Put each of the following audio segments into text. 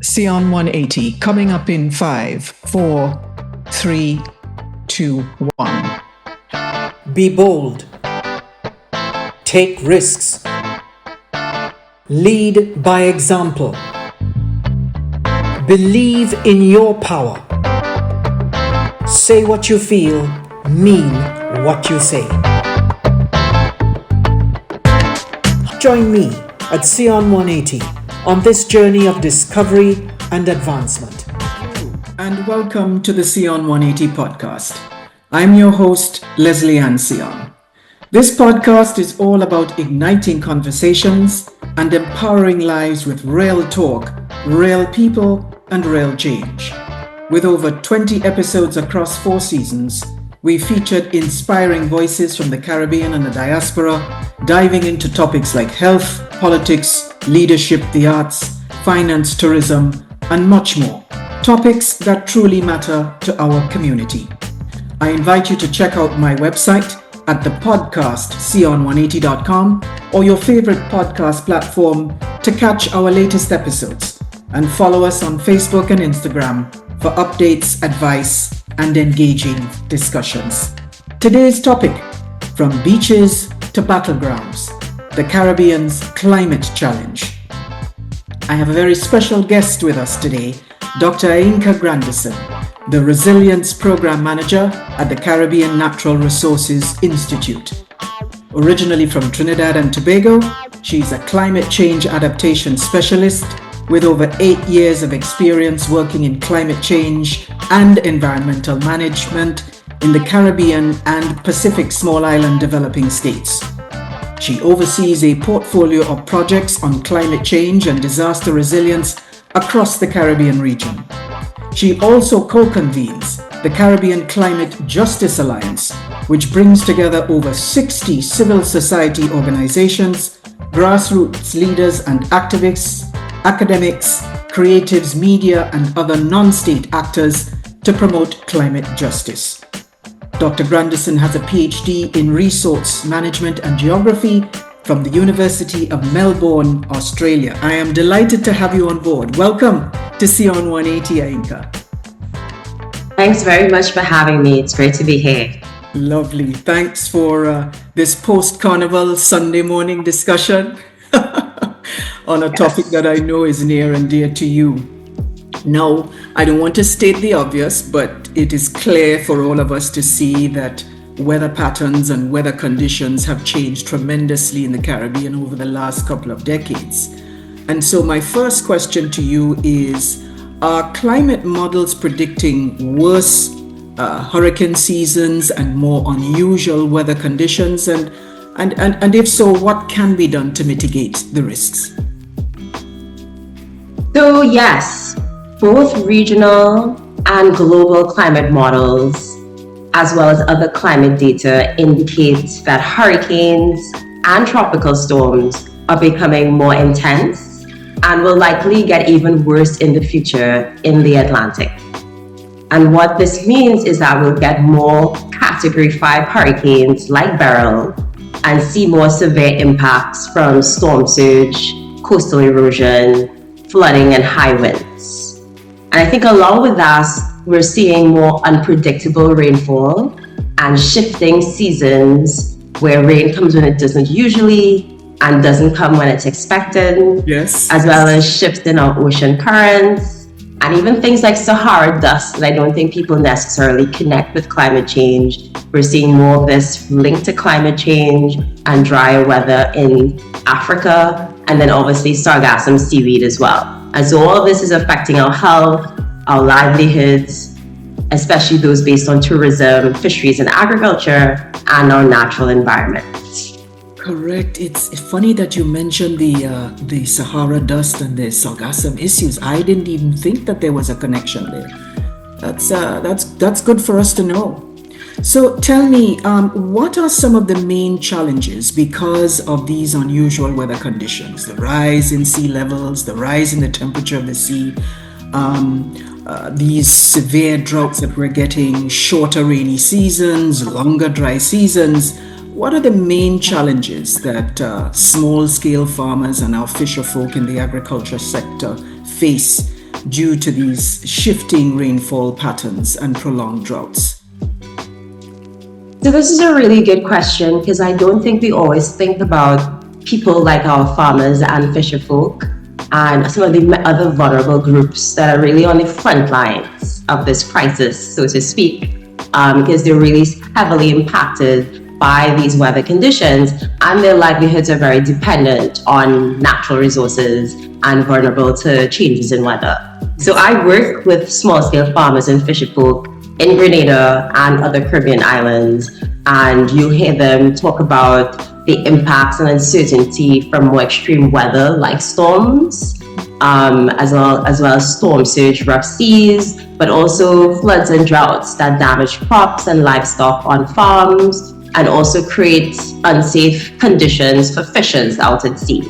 Seon 180 coming up in 5, 4, 3, 2, 1. Be bold. Take risks. Lead by example. Believe in your power. Say what you feel, mean what you say. Join me at Seon 180 on this journey of discovery and advancement. And welcome to the Seon 180 podcast. I'm your host, Leslie Ann Seon. This podcast is all about igniting conversations and empowering lives with real talk, real people, and real change. With over 20 episodes across 4 seasons, we featured inspiring voices from the Caribbean and the diaspora, diving into topics like health, politics, leadership, the arts, finance, tourism, and much more. Topics that truly matter to our community. I invite you to check out my website at the podcast seon180.com or your favorite podcast platform to catch our latest episodes, and follow us on Facebook and Instagram for updates, advice, and engaging discussions. Today's topic: from beaches to battlegrounds, the Caribbean's climate challenge. I have a very special guest with us today, Dr. Ainka Granderson, the Resilience Program Manager at the Caribbean Natural Resources Institute. Originally from Trinidad and Tobago, she's a climate change adaptation specialist with over 8 years of experience working in climate change and environmental management in the Caribbean and Pacific Small Island developing states. She oversees a portfolio of projects on climate change and disaster resilience across the Caribbean region. She also co-convenes the Caribbean Climate Justice Alliance, which brings together over 60 civil society organizations, grassroots leaders and activists, academics, creatives, media, and other non-state actors to promote climate justice. Dr. Granderson has a Ph.D. in Resource Management and Geography from the University of Melbourne, Australia. I am delighted to have you on board. Welcome to Seon 180, Ainka. Thanks very much for having me. It's great to be here. Lovely. Thanks for this post-carnival Sunday morning discussion on a topic that I know is near and dear to you. Now, I don't want to state the obvious, but it is clear for all of us to see that weather patterns and weather conditions have changed tremendously in the Caribbean over the last couple of decades. And so my first question to you is, are climate models predicting worse hurricane seasons and more unusual weather conditions? And if so, what can be done to mitigate the risks? So yes, both regional and global climate models, as well as other climate data, indicate that hurricanes and tropical storms are becoming more intense and will likely get even worse in the future in the Atlantic. And what this means is that we'll get more Category 5 hurricanes like Beryl and see more severe impacts from storm surge, coastal erosion, flooding, and high winds. And I think along with that, we're seeing more unpredictable rainfall and shifting seasons where rain comes when it doesn't usually and doesn't come when it's expected. Yes. As well as shifts in our ocean currents and even things like Sahara dust that I don't think people necessarily connect with climate change. We're seeing more of this linked to climate change and drier weather in Africa, and then obviously sargassum seaweed as well. And so all of this is affecting our health, our livelihoods, especially those based on tourism, fisheries and agriculture, and our natural environment. Correct. It's funny that you mentioned the Sahara dust and the sargassum issues. I didn't even think that there was a connection there. That's good for us to know. So tell me, what are some of the main challenges because of these unusual weather conditions? The rise in sea levels, the rise in the temperature of the sea, these severe droughts that we're getting, shorter rainy seasons, longer dry seasons. What are the main challenges that small-scale farmers and our fisher folk in the agriculture sector face due to these shifting rainfall patterns and prolonged droughts? So this is a really good question, because I don't think we always think about people like our farmers and fisher folk and some of the other vulnerable groups that are really on the front lines of this crisis, so to speak, because they're really heavily impacted by these weather conditions, and their livelihoods are very dependent on natural resources and vulnerable to changes in weather. So I work with small-scale farmers and fisher folk in Grenada and other Caribbean islands, and you'll hear them talk about the impacts and uncertainty from more extreme weather like storms, as well as storm surge, rough seas, but also floods and droughts that damage crops and livestock on farms and also create unsafe conditions for fishers out at sea.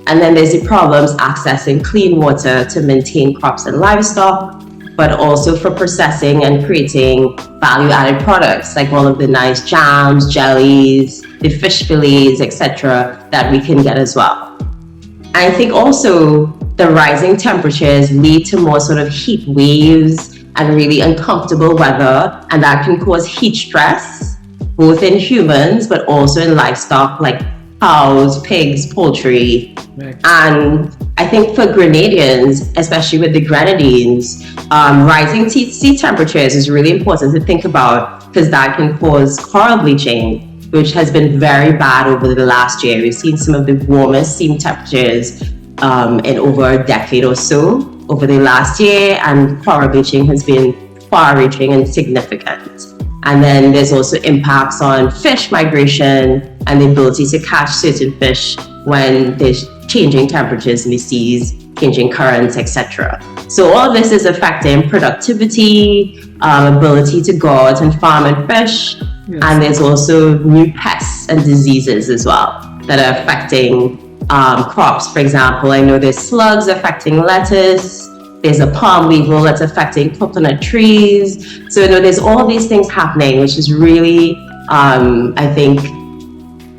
And then there's the problems accessing clean water to maintain crops and livestock, but also for processing and creating value-added products like all of the nice jams, jellies, the fish fillets, etc. that we can get as well. And I think also the rising temperatures lead to more sort of heat waves and really uncomfortable weather, and that can cause heat stress, both in humans, but also in livestock like cows, pigs, poultry. Right. And I think for Grenadians, especially with the Grenadines, rising sea temperatures is really important to think about, because that can cause coral bleaching, which has been very bad over the last year. We've seen some of the warmest sea temperatures in over a decade or so over the last year, and coral bleaching has been far-reaching and significant. And then there's also impacts on fish migration and the ability to catch certain fish when there's changing temperatures in the seas, changing currents, etc. So all of this is affecting productivity, ability to guard and farm and fish. Yes. And there's also new pests and diseases as well that are affecting crops. For example, I know there's slugs affecting lettuce. There's a palm weevil that's affecting coconut trees. So, there's all these things happening, which is really, I think,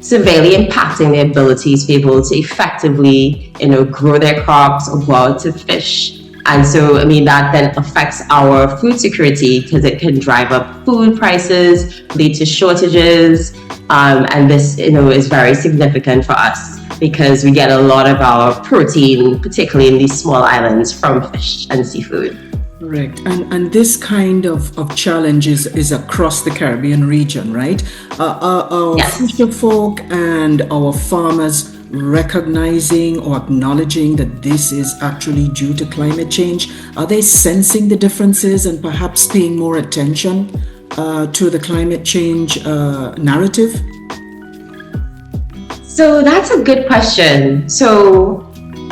severely impacting their ability to be able to effectively, grow their crops or go out to fish. And so, that then affects our food security, because it can drive up food prices, lead to shortages. And this, is very significant for us, because we get a lot of our protein, particularly in these small islands, from fish and seafood. Correct. And this kind of challenge is across the Caribbean region, right? Our Yes. fisher folk and our farmers recognizing or acknowledging that this is actually due to climate change? Are they sensing the differences and perhaps paying more attention to the climate change narrative? So that's a good question. So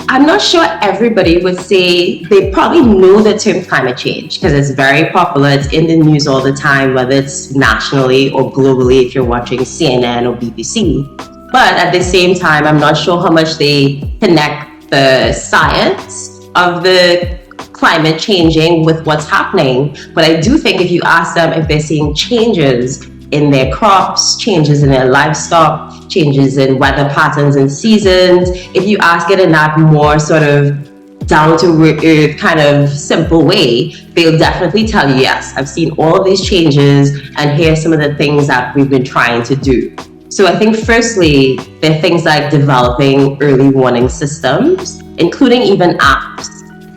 I'm not sure everybody would say they probably know the term climate change, because it's very popular. It's in the news all the time, whether it's nationally or globally if you're watching CNN or BBC. But at the same time, I'm not sure how much they connect the science of the climate changing with what's happening. But I do think if you ask them if they're seeing changes in their crops, changes in their livestock, changes in weather patterns and seasons, if you ask it in that more sort of down to earth kind of simple way, they'll definitely tell you, yes, I've seen all of these changes and here's some of the things that we've been trying to do. So I think firstly, there are things like developing early warning systems, including even apps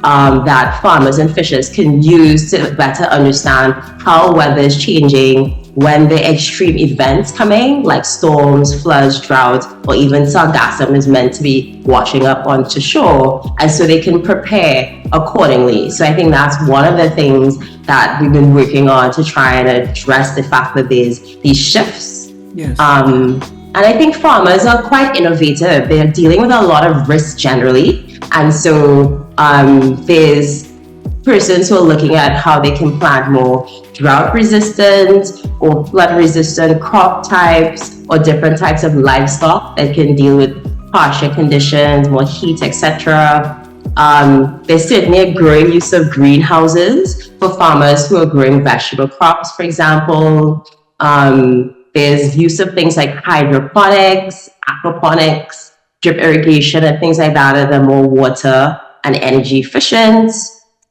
that farmers and fishers can use to better understand how weather is changing when the extreme events coming, like storms, floods, drought, or even sargassum is meant to be washing up onto shore, and so they can prepare accordingly. So I think that's one of the things that we've been working on to try and address the fact that there's these shifts. Yes. And I think farmers are quite innovative. They're dealing with a lot of risk generally, and so there's persons who are looking at how they can plant more drought-resistant or flood-resistant crop types, or different types of livestock that can deal with harsher conditions, more heat, etc. There's certainly a growing use of greenhouses for farmers who are growing vegetable crops, for example. There's use of things like hydroponics, aquaponics, drip irrigation, and things like that are more water and energy efficient.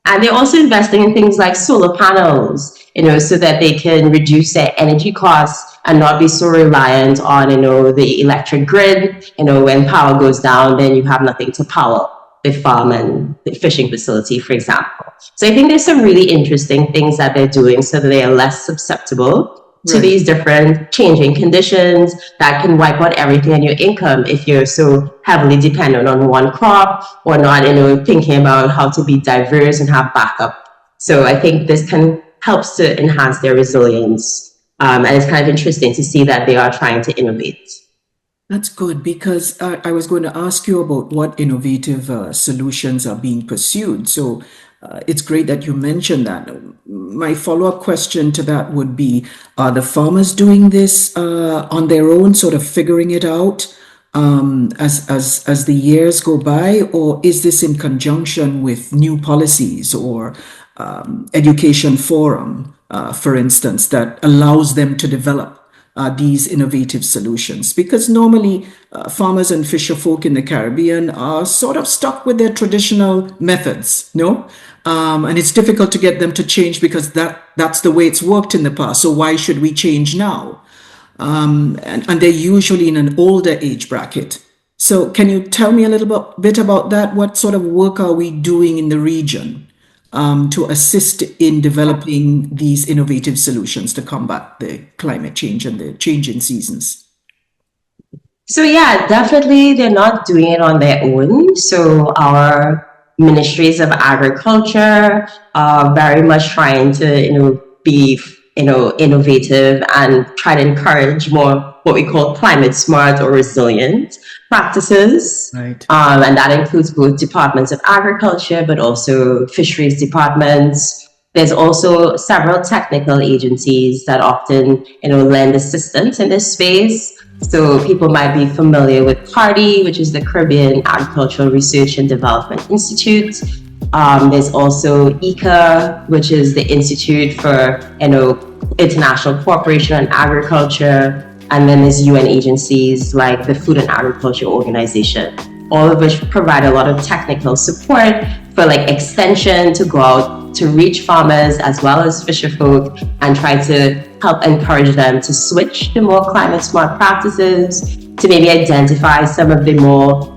And they're also investing in things like solar panels, so that they can reduce their energy costs and not be so reliant on, the electric grid. When power goes down, then you have nothing to power the farm and the fishing facility, for example. So I think there's some really interesting things that they're doing so that they are less susceptible to these different changing conditions that can wipe out everything in your income if you're so heavily dependent on one crop or not, thinking about how to be diverse and have backup. So I think this helps to enhance their resilience. And it's kind of interesting to see that they are trying to innovate. That's good, because I was going to ask you about what innovative solutions are being pursued. So it's great that you mentioned that. My follow-up question to that would be, are the farmers doing this on their own, sort of figuring it out as the years go by, or is this in conjunction with new policies or education forum, for instance, that allows them to develop these innovative solutions? Because normally farmers and fisherfolk in the Caribbean are sort of stuck with their traditional methods, no? And it's difficult to get them to change because that's the way it's worked in the past. So why should we change now? And they're usually in an older age bracket. So can you tell me a little bit about that? What sort of work are we doing in the region to assist in developing these innovative solutions to combat the climate change and the change in seasons? So yeah, definitely they're not doing it on their own. So our ministries of agriculture are very much trying to, be, innovative and try to encourage more what we call climate smart or resilient practices. Right. And that includes both departments of agriculture, but also fisheries departments. There's also several technical agencies that often, lend assistance in this space. So people might be familiar with CARDI, which is the Caribbean Agricultural Research and Development Institute. There's also ICA, which is the Institute for, International Cooperation on Agriculture. And then there's UN agencies like the Food and Agriculture Organization, all of which provide a lot of technical support for extension to go out to reach farmers as well as fisherfolk and try to help encourage them to switch to more climate smart practices, to maybe identify some of the more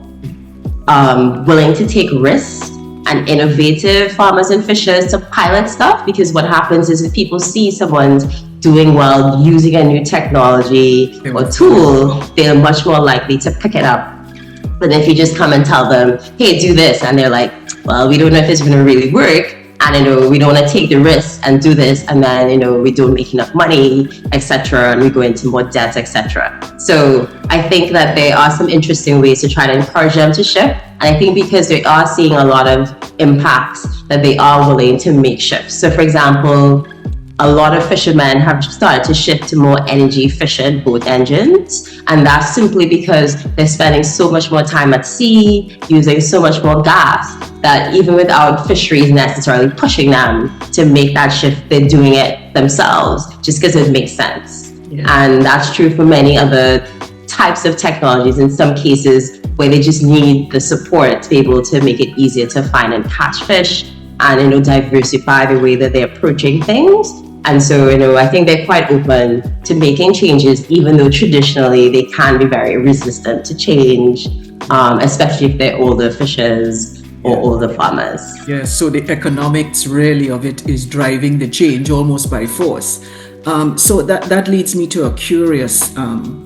willing to take risks and innovative farmers and fishers to pilot stuff. Because what happens is if people see someone's doing well using a new technology or tool, they're much more likely to pick it up. But if you just come and tell them, hey, do this, and they're like, well, we don't know if it's going to really work, and we don't want to take the risk and do this, and then we don't make enough money, etc., and we go into more debt, etc. So I think that there are some interesting ways to try to encourage them to shift, and I think because they are seeing a lot of impacts that they are willing to make shifts. So for example, a lot of fishermen have started to shift to more energy efficient boat engines. And that's simply because they're spending so much more time at sea, using so much more gas, that even without fisheries necessarily pushing them to make that shift, they're doing it themselves just because it makes sense. Yeah. And that's true for many other types of technologies, in some cases where they just need the support to be able to make it easier to find and catch fish and diversify the way that they're approaching things. And so, I think they're quite open to making changes, even though traditionally they can be very resistant to change, especially if they're older fishers or older farmers. Yeah, so the economics really of it is driving the change almost by force. So that leads me to a curious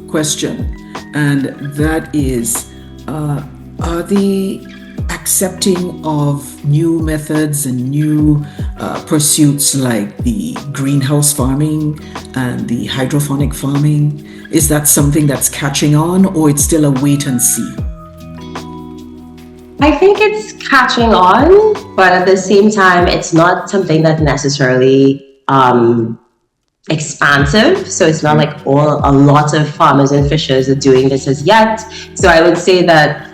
question, and that is, are the accepting of new methods and new pursuits like the greenhouse farming and the hydroponic farming, is that something that's catching on, or it's still a wait and see? I think it's catching on, but at the same time, it's not something that's necessarily expansive. So it's not like a lot of farmers and fishers are doing this as yet. So I would say that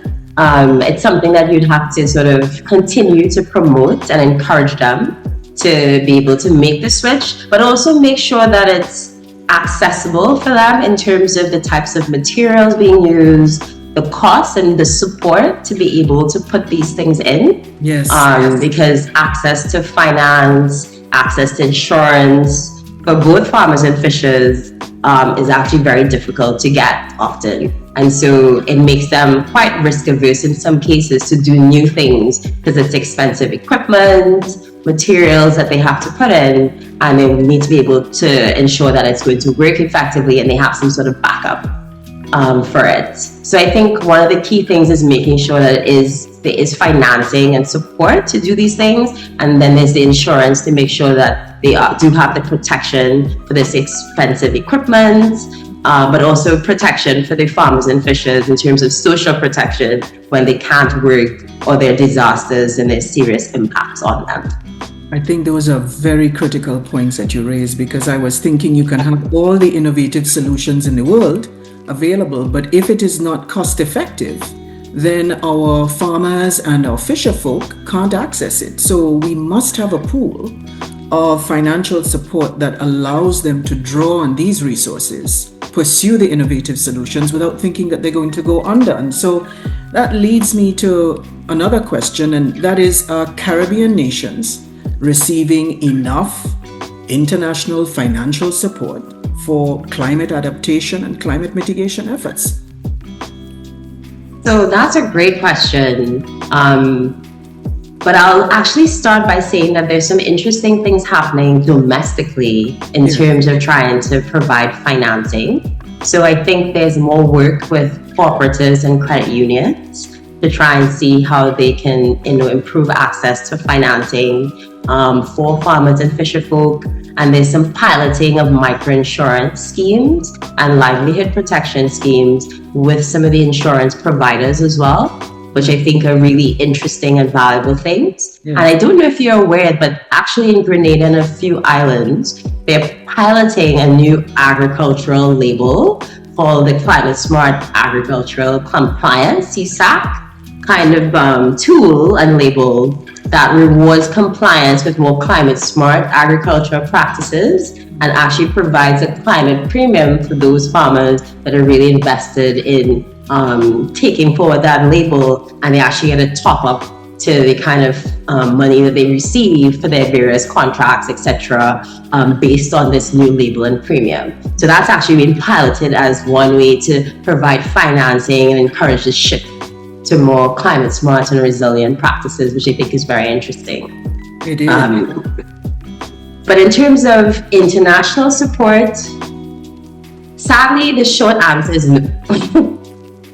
it's something that you'd have to sort of continue to promote and encourage them to be able to make the switch, but also make sure that it's accessible for them in terms of the types of materials being used, the cost and the support to be able to put these things in. Yes. Because access to finance, access to insurance for both farmers and fishers is actually very difficult to get often. And so it makes them quite risk averse in some cases to do new things because it's expensive equipment, materials that they have to put in, and they need to be able to ensure that it's going to work effectively and they have some sort of backup for it. So I think one of the key things is making sure that there is financing and support to do these things, and then there's the insurance to make sure that they do have the protection for this expensive equipment, but also protection for the farmers and fishers in terms of social protection when they can't work or there are disasters and there's serious impacts on them. I think those are very critical points that you raised, because I was thinking you can have all the innovative solutions in the world available, but if it is not cost effective, then our farmers and our fisher folk can't access it. So we must have a pool of financial support that allows them to draw on these resources, pursue the innovative solutions without thinking that they're going to go under. And so that leads me to another question, and that is, are Caribbean nations receiving enough international financial support for climate adaptation and climate mitigation efforts? So that's a great question. But I'll actually start by saying that there's some interesting things happening domestically in terms of trying to provide financing. So I think there's more work with cooperatives and credit unions to try and see how they can, improve access to financing for farmers and fisher folk. And there's some piloting of microinsurance schemes and livelihood protection schemes with some of the insurance providers as well, which I think are really interesting and valuable things. Yeah. And I don't know if you're aware, but actually in Grenada and a few islands, they're piloting a new agricultural label called the Climate Smart Agricultural Compliance, CSAC, kind of tool and label that rewards compliance with more climate smart agricultural practices and actually provides a climate premium for those farmers that are really invested in taking forward that label, and they actually get a top up to the kind of money that they receive for their various contracts, etc., based on this new label and premium. So that's actually been piloted as one way to provide financing and encourage the shift to more climate smart and resilient practices, which I think is very interesting. It is. But in terms of international support, sadly, the short answer is no.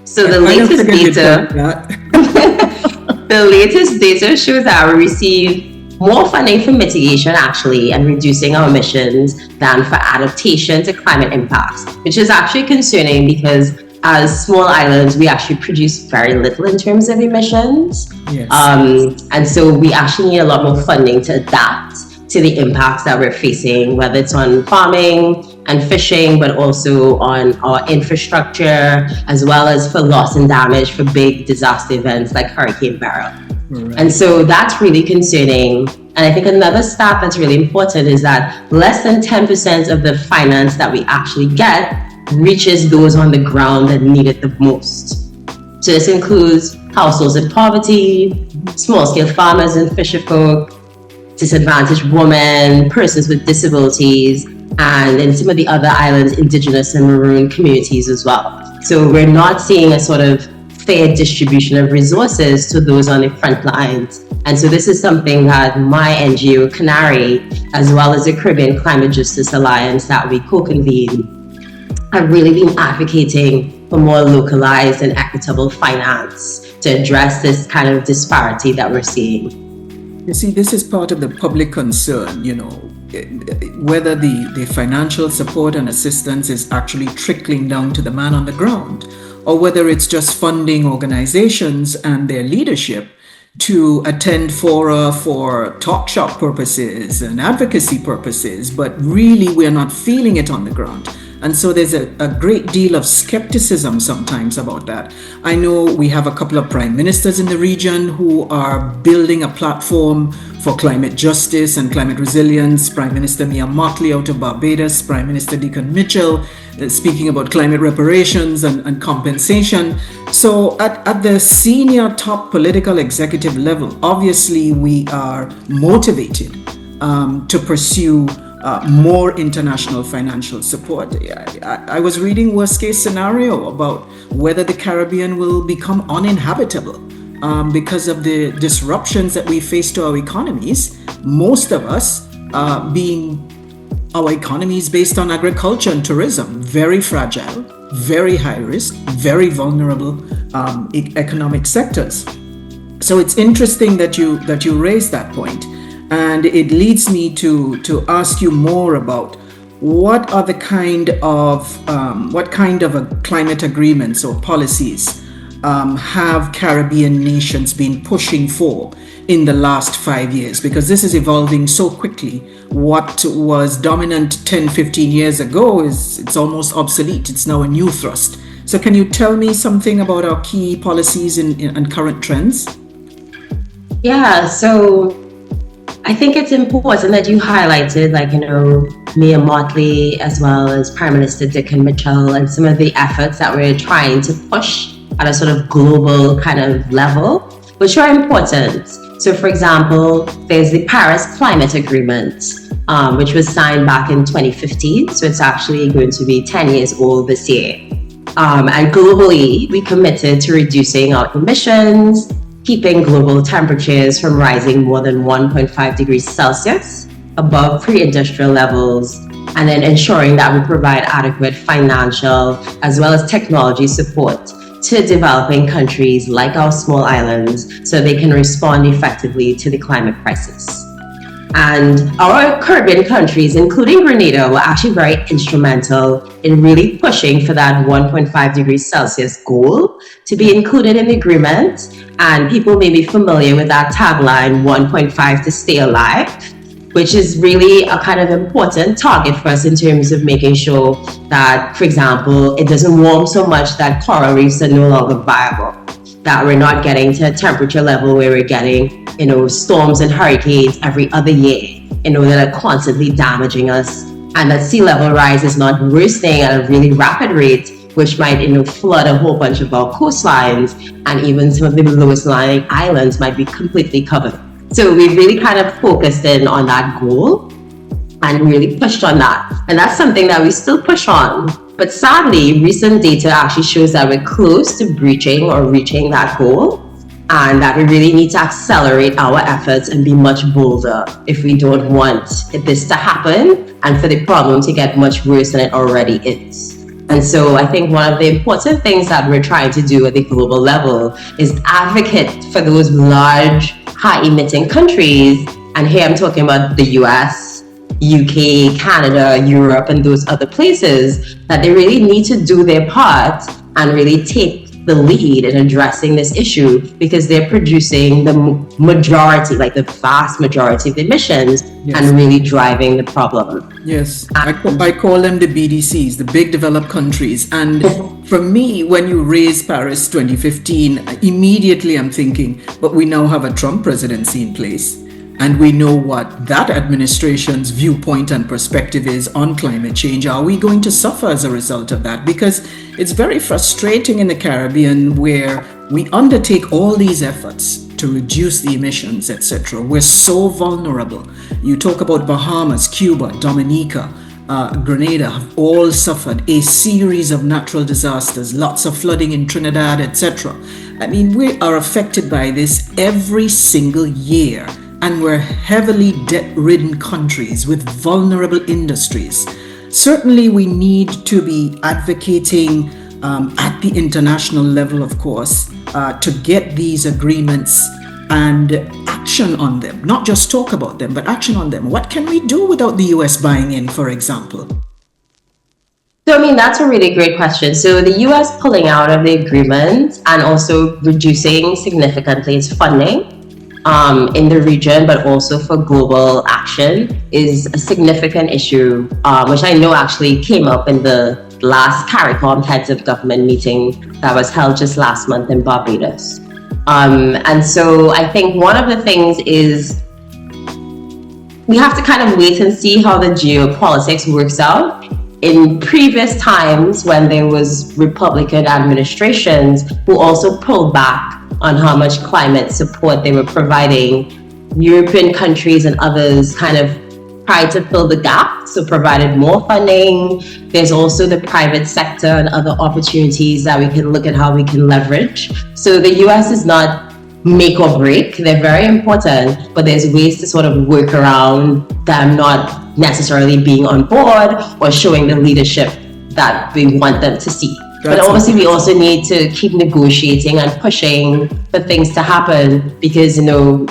So the latest data shows that we receive more funding for mitigation actually and reducing our emissions than for adaptation to climate impacts, which is actually concerning because as small islands, we actually produce very little in terms of emissions. Yes. And so we actually need a lot more funding to adapt to the impacts that we're facing, whether it's on farming and fishing, but also on our infrastructure, as well as for loss and damage for big disaster events like Hurricane Beryl. Right. And so that's really concerning. And I think another stat that's really important is that less than 10% of the finance that we actually get reaches those on the ground that need it the most. So this includes households in poverty, small-scale farmers and fisher folk, disadvantaged women, persons with disabilities, and in some of the other islands, indigenous and maroon communities as well. So we're not seeing a sort of fair distribution of resources to those on the front lines. And so this is something that my NGO, CANARI, as well as the Caribbean Climate Justice Alliance that we co-convene, have really been advocating for more localized and equitable finance to address this kind of disparity that we're seeing. You see, this is part of the public concern, whether the financial support and assistance is actually trickling down to the man on the ground, or whether it's just funding organizations and their leadership to attend fora for talk shop purposes and advocacy purposes, but really we're not feeling it on the ground. And so there's a great deal of skepticism sometimes about that. I know we have a couple of prime ministers in the region who are building a platform for climate justice and climate resilience. Prime Minister Mia Mottley out of Barbados, Prime Minister Deacon Mitchell speaking about climate reparations and compensation. So at the senior top political executive level, obviously we are motivated to pursue more international financial support. I was reading worst case scenario about whether the Caribbean will become uninhabitable because of the disruptions that we face to our economies. Most of us being our economies based on agriculture and tourism, very fragile, very high risk, very vulnerable economic sectors. So it's interesting that you raise that point. And it leads me to ask you more about what kind of a climate agreements or policies have Caribbean nations been pushing for in the last 5 years? Because this is evolving so quickly. What was dominant 10, 15 years ago it's almost obsolete. It's now a new thrust. So can you tell me something about our key policies and current trends? Yeah, so I think it's important that you highlighted, Mia Mottley as well as Prime Minister Deacon Mitchell and some of the efforts that we're trying to push at a sort of global kind of level, which are important. So, for example, there's the Paris Climate Agreement, which was signed back in 2015. So it's actually going to be 10 years old this year. And globally, we committed to reducing our emissions, keeping global temperatures from rising more than 1.5 degrees Celsius above pre-industrial levels, and then ensuring that we provide adequate financial as well as technology support to developing countries like our small islands so they can respond effectively to the climate crisis. And our Caribbean countries, including Grenada, were actually very instrumental in really pushing for that 1.5 degrees Celsius goal to be included in the agreement. And people may be familiar with that tagline, 1.5 to stay alive, which is really a kind of important target for us in terms of making sure that, for example, it doesn't warm so much that coral reefs are no longer viable, that we're not getting to a temperature level where we're getting, storms and hurricanes every other year, that are constantly damaging us, and that sea level rise is not worsening at a really rapid rate, which might, flood a whole bunch of our coastlines, and even some of the lowest lying islands might be completely covered. So we really kind of focused in on that goal and really pushed on that. And that's something that we still push on. But sadly, recent data actually shows that we're close to breaching or reaching that goal, and that we really need to accelerate our efforts and be much bolder if we don't want this to happen and for the problem to get much worse than it already is. And so I think one of the important things that we're trying to do at the global level is advocate for those large, high-emitting countries. And here I'm talking about the US, UK, Canada, Europe, and those other places, that they really need to do their part and really take the lead in addressing this issue, because they're producing the majority, the vast majority of the emissions, yes, and really driving the problem. Yes, I call them the BDCs, the big developed countries. And for me, when you raise Paris 2015, immediately I'm thinking, but we now have a Trump presidency in place. And we know what that administration's viewpoint and perspective is on climate change. Are we going to suffer as a result of that? Because it's very frustrating in the Caribbean, where we undertake all these efforts to reduce the emissions, etc. We're so vulnerable. You talk about Bahamas, Cuba, Dominica, Grenada have all suffered a series of natural disasters, lots of flooding in Trinidad, etc. I mean, we are affected by this every single year. And we're heavily debt-ridden countries with vulnerable industries. Certainly, we need to be advocating at the international level, of course, to get these agreements and action on them. Not just talk about them, but action on them. What can we do without the US buying in, for example? So, that's a really great question. So the US pulling out of the agreement and also reducing significantly its funding in the region, but also for global action, is a significant issue, which I know actually came up in the last CARICOM heads of government meeting that was held just last month in Barbados. And so I think one of the things is we have to kind of wait and see how the geopolitics works out. In previous times when there was Republican administrations who also pulled back on how much climate support they were providing, European countries and others kind of tried to fill the gap, so provided more funding. There's also the private sector and other opportunities that we can look at how we can leverage. So the US is not make or break, they're very important, but there's ways to sort of work around them not necessarily being on board or showing the leadership that we want them to see. But obviously we also need to keep negotiating and pushing for things to happen, because, you know,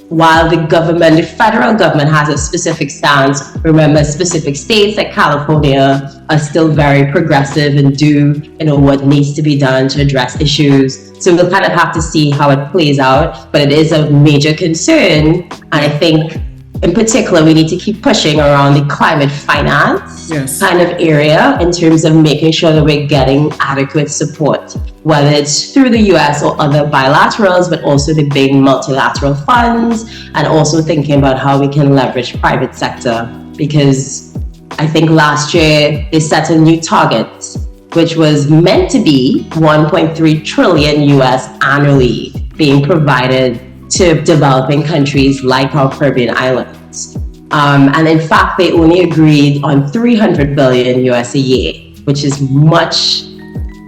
while the government, the federal government has a specific stance, remember specific states like California are still very progressive and do, you know, what needs to be done to address issues. So we'll kind of have to see how it plays out, but it is a major concern. And I think in particular, we need to keep pushing around the climate finance kind of area in terms of making sure that we're getting adequate support, whether it's through the US or other bilaterals, but also the big multilateral funds, and also thinking about how we can leverage private sector. Because I think last year they set a new target, which was meant to be 1.3 trillion US annually being provided to developing countries like our Caribbean islands. And in fact, they only agreed on 300 billion US a year, which is much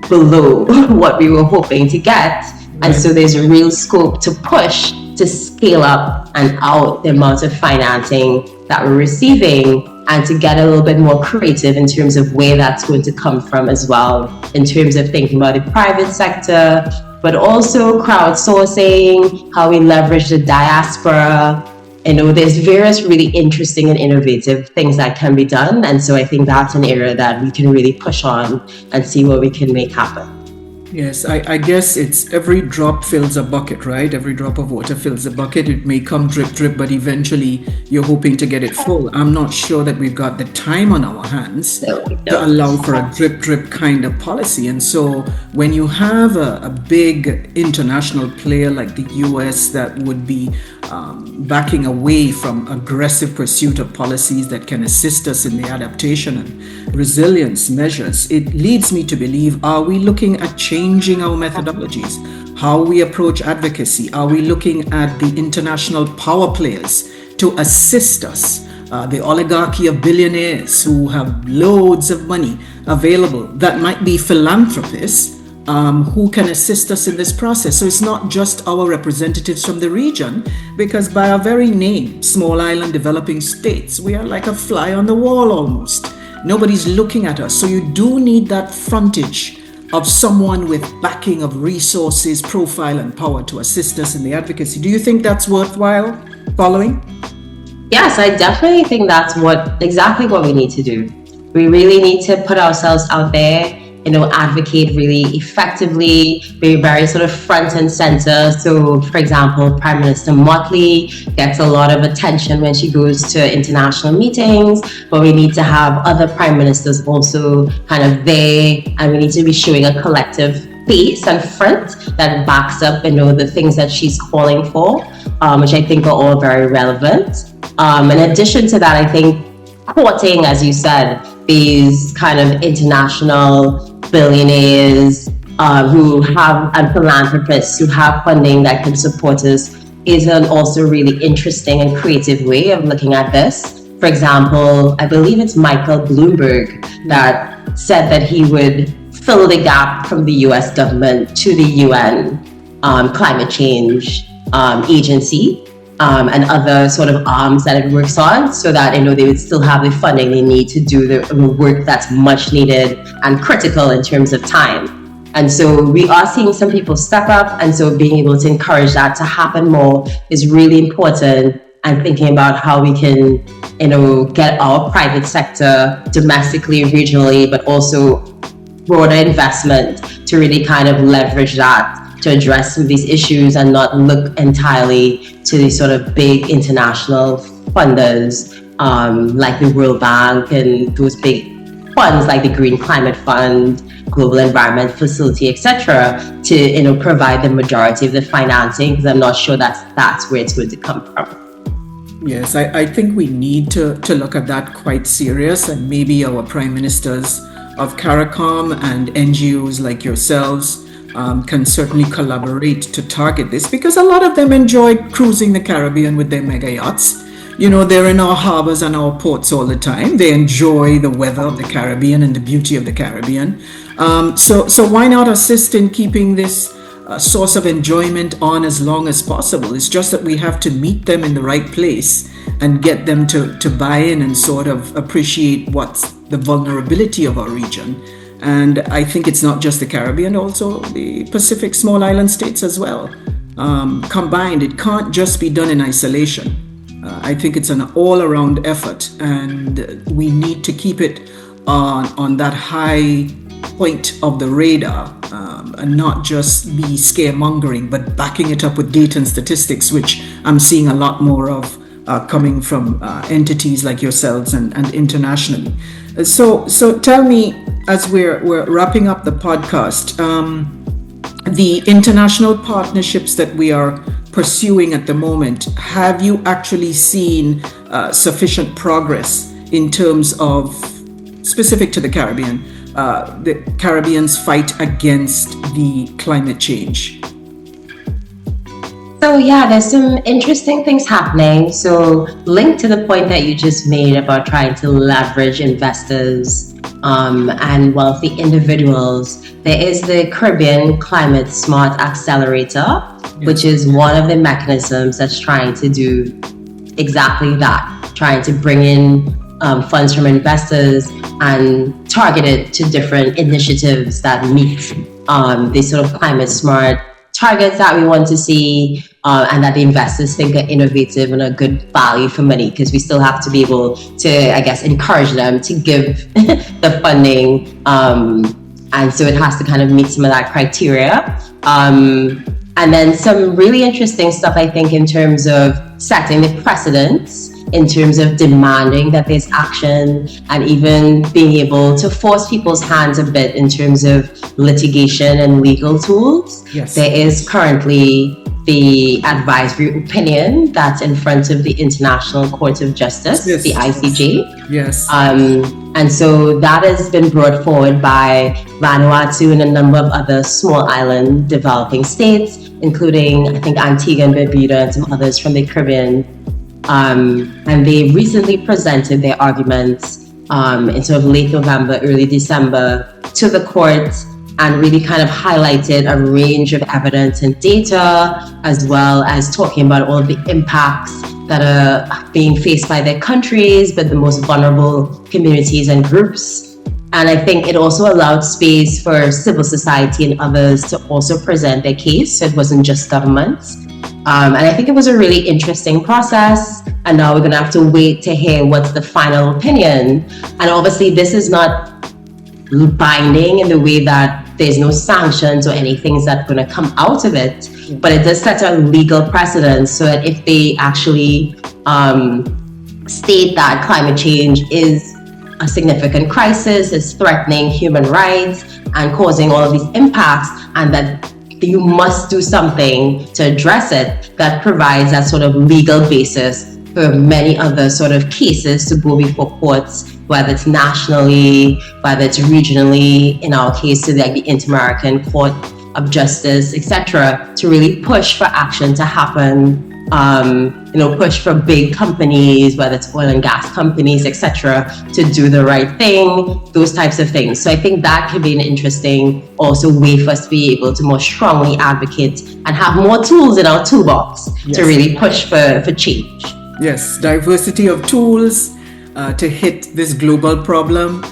below what we were hoping to get. And so there's a real scope to push to scale up and out the amount of financing that we're receiving, and to get a little bit more creative in terms of where that's going to come from as well, in terms of thinking about the private sector, but also crowdsourcing, how we leverage the diaspora. You know, there's various really interesting and innovative things that can be done. And so I think that's an area that we can really push on and see what we can make happen. Yes, I guess it's every drop fills a bucket, right? Every drop of water fills a bucket. It may come drip, drip, but eventually you're hoping to get it full. I'm not sure that we've got the time on our hands to allow for a drip, drip kind of policy. And so when you have a big international player like the US that would be backing away from aggressive pursuit of policies that can assist us in the adaptation and resilience measures, it leads me to believe, are we looking at changing our methodologies? How we approach advocacy? Are we looking at the international power players to assist us? The oligarchy of billionaires who have loads of money available that might be philanthropists who can assist us in this process. So it's not just our representatives from the region, because by our very name, small island developing states, we are like a fly on the wall almost. Nobody's looking at us. So you do need that frontage of someone with backing of resources, profile, and power to assist us in the advocacy. Do you think that's worthwhile following? Yes, I definitely think that's exactly what we need to do. We really need to put ourselves out there, you know, advocate really effectively, be very sort of front and center. So, for example, Prime Minister Motley gets a lot of attention when she goes to international meetings, but we need to have other prime ministers also kind of there, and we need to be showing a collective face and front that backs up, you know, the things that she's calling for, which I think are all very relevant. In addition to that, I think courting, as you said, these kind of international billionaires and philanthropists who have funding that can support us is an also really interesting and creative way of looking at this. For example, I believe it's Michael Bloomberg that said that he would fill the gap from the US government to the UN climate change agency and other sort of arms that it works on, so that, you know, they would still have the funding they need to do the work that's much needed and critical in terms of time. And so we are seeing some people step up, and so being able to encourage that to happen more is really important, and thinking about how we can, you know, get our private sector domestically, regionally, but also broader investment to really kind of leverage that to address some of these issues and not look entirely to these sort of big international funders like the World Bank and those big funds like the Green Climate Fund, Global Environment Facility, etc., to provide the majority of the financing, because I'm not sure that's where it's going to come from. Yes, I think we need to look at that quite serious, and maybe our prime ministers of CARICOM and NGOs like yourselves can certainly collaborate to target this, because a lot of them enjoy cruising the Caribbean with their mega yachts. They're in our harbors and our ports all the time. They enjoy the weather of the Caribbean and the beauty of the Caribbean. So why not assist in keeping this source of enjoyment on as long as possible? It's just that we have to meet them in the right place and get them to buy in and sort of appreciate what's the vulnerability of our region. And I think it's not just the Caribbean, also the Pacific small island states as well. Combined, it can't just be done in isolation. I think it's an all-around effort, and we need to keep it on that high point of the radar, and not just be scaremongering, but backing it up with data and statistics, which I'm seeing a lot more of coming from entities like yourselves and internationally. So tell me, as we're wrapping up the podcast, the international partnerships that we are pursuing at the moment, have you actually seen sufficient progress in terms of, specific to the Caribbean, the Caribbean's fight against the climate change? So yeah, there's some interesting things happening. So linked to the point that you just made about trying to leverage investors and wealthy individuals, there is the Caribbean Climate Smart Accelerator, which is one of the mechanisms that's trying to do exactly that, trying to bring in funds from investors and target it to different initiatives that meet these sort of climate smart targets that we want to see, and that the investors think are innovative and a good value for money, because we still have to be able to, I guess, encourage them to give the funding. And so it has to kind of meet some of that criteria. And then some really interesting stuff, I think, in terms of setting the precedents, in terms of demanding that there's action, and even being able to force people's hands a bit in terms of litigation and legal tools. Yes. There is currently the advisory opinion that's in front of the International Court of Justice, Yes. the ICJ. Yes. And so that has been brought forward by Vanuatu and a number of other small island developing states, including, I think, Antigua and Barbuda and some others from the Caribbean. And they recently presented their arguments in sort of late November, early December to the court, and really kind of highlighted a range of evidence and data, as well as talking about all of the impacts that are being faced by their countries, but the most vulnerable communities and groups. And I think it also allowed space for civil society and others to also present their case, so it wasn't just governments. And I think it was a really interesting process. And now we're going to have to wait to hear what's the final opinion. And obviously, this is not binding in the way that there's no sanctions or anything that's going to come out of it. But it does set a legal precedent, so that if they actually state that climate change is a significant crisis, is threatening human rights and causing all of these impacts, and that you must do something to address it, that provides that sort of legal basis for many other sort of cases to go before courts, whether it's nationally, whether it's regionally, in our case to like the Inter-American Court of Justice, etc., to really push for action to happen. Push for big companies, whether it's oil and gas companies, etc., to do the right thing, those types of things. So I think that could be an interesting also way for us to be able to more strongly advocate and have more tools in our toolbox to really push for change. Yes, diversity of tools to hit this global problem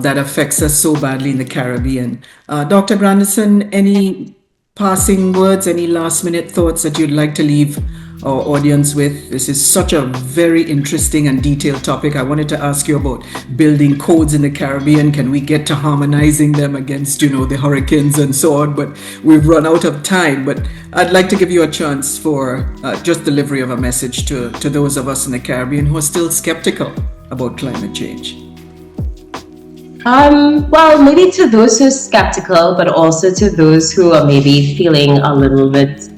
that affects us so badly in the Caribbean. Dr. Granderson, any passing words, any last minute thoughts that you'd like to leave our audience with. This is such a very interesting and detailed topic. I wanted to ask you about building codes in the Caribbean. Can we get to harmonizing them against, the hurricanes and so on? But we've run out of time. But I'd like to give you a chance for just delivery of a message to those of us in the Caribbean who are still skeptical about climate change. Well, maybe to those who are skeptical, but also to those who are maybe feeling a little bit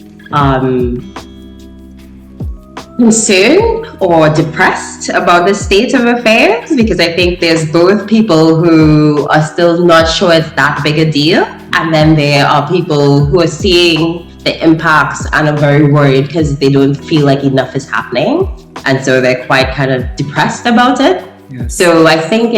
concerned or depressed about the state of affairs, because I think there's both people who are still not sure it's that big a deal, and then there are people who are seeing the impacts and are very worried because they don't feel like enough is happening, and so they're quite kind of depressed about it. Yes. So I think,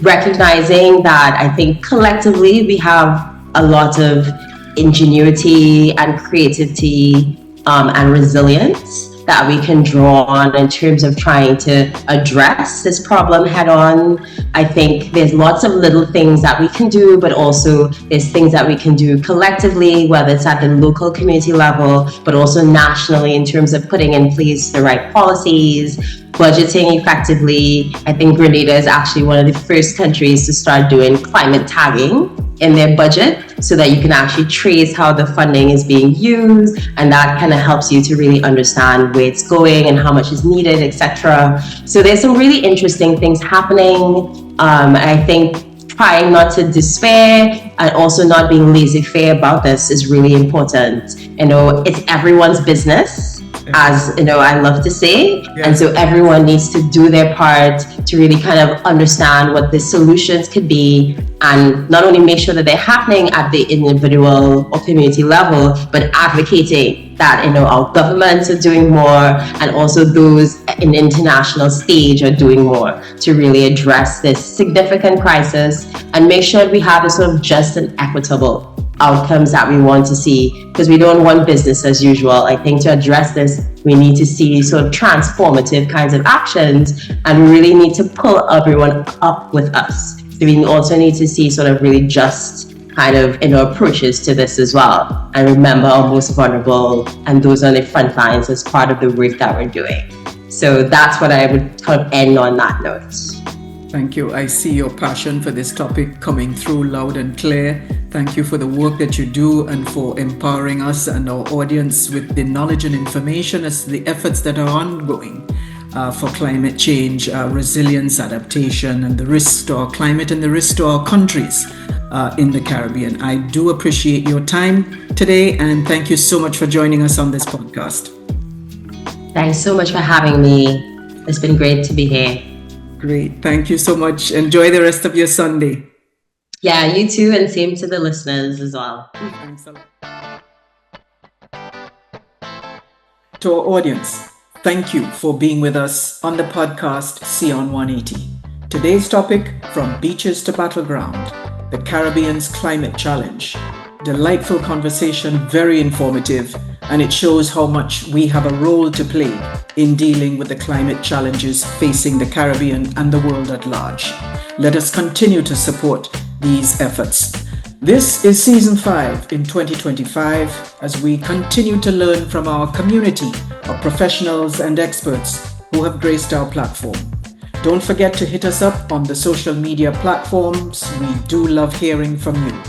recognizing that I think collectively we have a lot of ingenuity and creativity and resilience that we can draw on in terms of trying to address this problem head on. I think there's lots of little things that we can do, but also there's things that we can do collectively, whether it's at the local community level, but also nationally in terms of putting in place the right policies, budgeting effectively. I think Grenada is actually one of the first countries to start doing climate tagging in their budget so that you can actually trace how the funding is being used, and that kind of helps you to really understand where it's going and how much is needed, etc. So there's some really interesting things happening. I think trying not to despair and also not being laissez-faire about this is really important. It's everyone's business, as I love to say. Yeah. And so everyone needs to do their part to really kind of understand what the solutions could be, and not only make sure that they're happening at the individual or community level, but advocating that our governments are doing more, and also those in the international stage are doing more to really address this significant crisis and make sure we have a sort of just and equitable outcomes that we want to see, because we don't want business as usual. I think to address this, we need to see sort of transformative kinds of actions, and we really need to pull everyone up with us. So we also need to see sort of really just kind of approaches to this as well, and remember our most vulnerable and those on the front lines as part of the work that we're doing. So that's what I would kind of end on that note. Thank you. I see your passion for this topic coming through loud and clear. Thank you for the work that you do and for empowering us and our audience with the knowledge and information as to the efforts that are ongoing for climate change, resilience, adaptation, and the risk to our climate and the risk to our countries in the Caribbean. I do appreciate your time today, and thank you so much for joining us on this podcast. Thanks so much for having me. It's been great to be here. Great. Thank you so much. Enjoy the rest of your Sunday. Yeah, you too, and same to the listeners as well. Thanks a lot. To our audience, thank you for being with us on the podcast Seon 180. Today's topic, From Beaches to Battleground, the Caribbean's Climate Challenge. Delightful conversation, very informative, and it shows how much we have a role to play in dealing with the climate challenges facing the Caribbean and the world at large. Let us continue to support these efforts. This is Season 5 in 2025 as we continue to learn from our community of professionals and experts who have graced our platform. Don't forget to hit us up on the social media platforms. We do love hearing from you.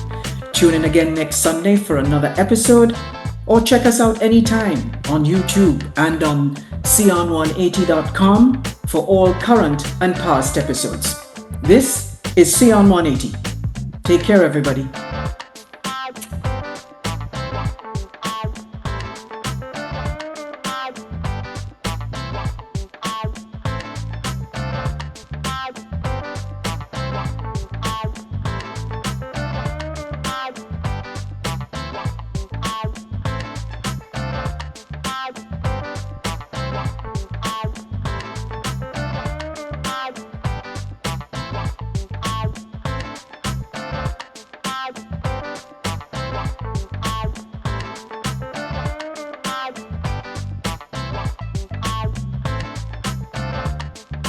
Tune in again next Sunday for another episode, or check us out anytime on YouTube and on Seon180.com for all current and past episodes. This is Seon 180. Take care, everybody.